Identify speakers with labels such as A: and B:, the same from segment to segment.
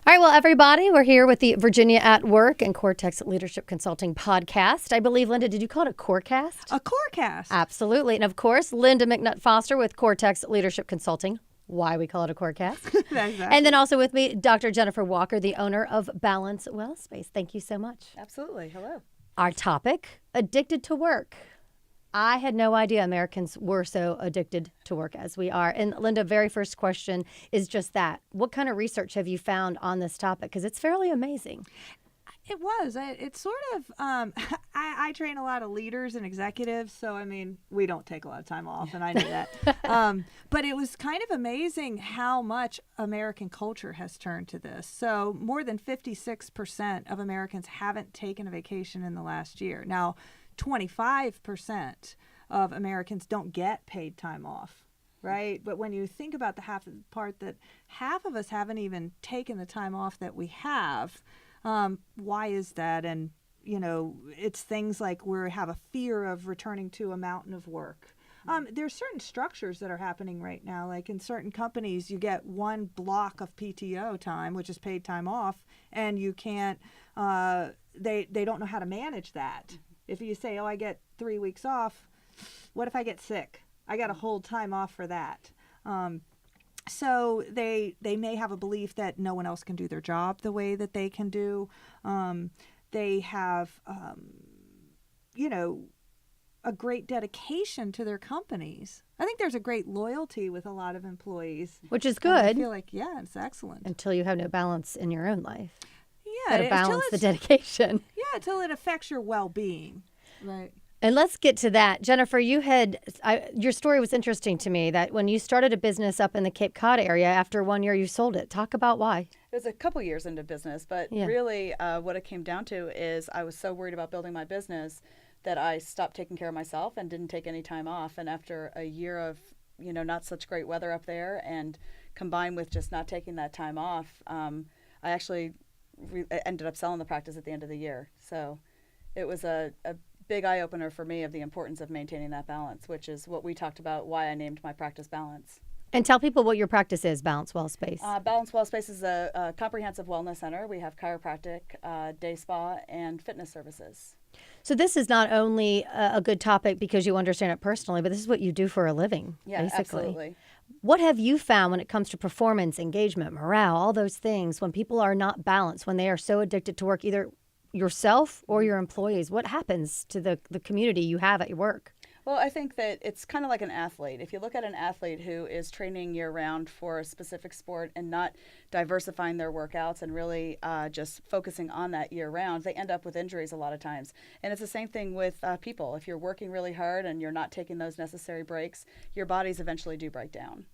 A: All right, well, everybody, we're here with the Virginia at Work and Cortex Leadership Consulting podcast. I believe, Linda, did you call it a Corcast?
B: A Corcast.
A: Absolutely. And of course, Linda McNutt-Foster with Cortex Leadership Consulting. Why we call it a Corcast.
B: Exactly.
A: And then also with me, Dr. Jennifer Walker, the owner of Balance Well Space. Thank you so much.
B: Absolutely. Hello.
A: Our topic, addicted to work. I had no idea Americans were so addicted to work as we are. And Linda, very first question is just that. What kind of research have you found on this topic? Because it's fairly amazing.
B: It was. It's sort of, I train a lot of leaders and executives. So, I mean, we don't take a lot of time off, and I know that. But it was kind of amazing how much American culture has turned to this. So more than 56% of Americans haven't taken a vacation in the last year. Now, 25% of Americans don't get paid time off, right? But when you think about the part that half of us haven't even taken the time off that we have, why is that? And, you know, it's things like we have a fear of returning to a mountain of work. There's certain structures that are happening right now. Like in certain companies, you get one block of PTO time, which is paid time off, and you can't, they don't know how to manage that. If you say, oh, I get 3 weeks off, what if I get sick? I got to hold time off for that. So they may have a belief that no one else can do their job the way that they can do. They have, a great dedication to their companies. I think there's a great loyalty with a lot of employees.
A: Which is good.
B: I feel like, yeah, it's excellent.
A: Until you have no balance in your own life.
B: Yeah.
A: To balance the dedication.
B: Yeah, until it affects your well-being. Right.
A: And let's get to that. Jennifer, your story was interesting to me that when you started a business up in the Cape Cod area, after 1 year you sold it. Talk about why.
C: It was a couple years into business, but really what it came down to is I was so worried about building my business that I stopped taking care of myself and didn't take any time off. And after a year of, not such great weather up there and combined with just not taking that time off, I actually ended up selling the practice at the end of the year. So it was a big eye-opener for me of the importance of maintaining that balance, which is what we talked about, why I named my practice Balance.
A: And tell people what your practice is, Balance Well Space.
C: Balance Well Space is a comprehensive wellness center. We have chiropractic, day spa, and fitness services.
A: So this is not only a good topic because you understand it personally, but this is what you do for a living, basically.
C: Absolutely.
A: What have you found when it comes to performance, engagement, morale, all those things, when people are not balanced, when they are so addicted to work, either yourself or your employees? What happens to the community you have at your work?
C: Well, I think that it's kind of like an athlete. If you look at an athlete who is training year-round for a specific sport and not diversifying their workouts and really just focusing on that year-round, they end up with injuries a lot of times. And it's the same thing with people. If you're working really hard and you're not taking those necessary breaks, your bodies eventually do break down.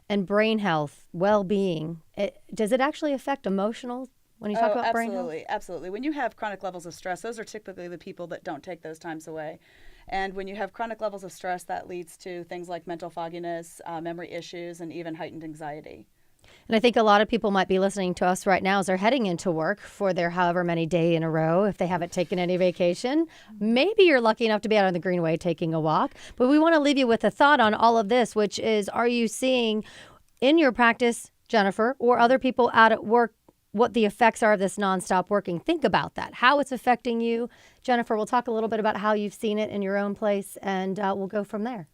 A: And brain health, well-being, does it actually affect emotional when you talk about brain health?
C: Absolutely. When you have chronic levels of stress, those are typically the people that don't take those times away. And when you have chronic levels of stress, that leads to things like mental fogginess, memory issues, and even heightened anxiety.
A: And I think a lot of people might be listening to us right now as they're heading into work for their however many day in a row, if they haven't taken any vacation. Maybe you're lucky enough to be out on the Greenway taking a walk. But we want to leave you with a thought on all of this, which is, are you seeing in your practice, Jennifer, or other people out at work, what the effects are of this nonstop working? Think about that, how it's affecting you. Jennifer, we'll talk a little bit about how you've seen it in your own place, and we'll go from there.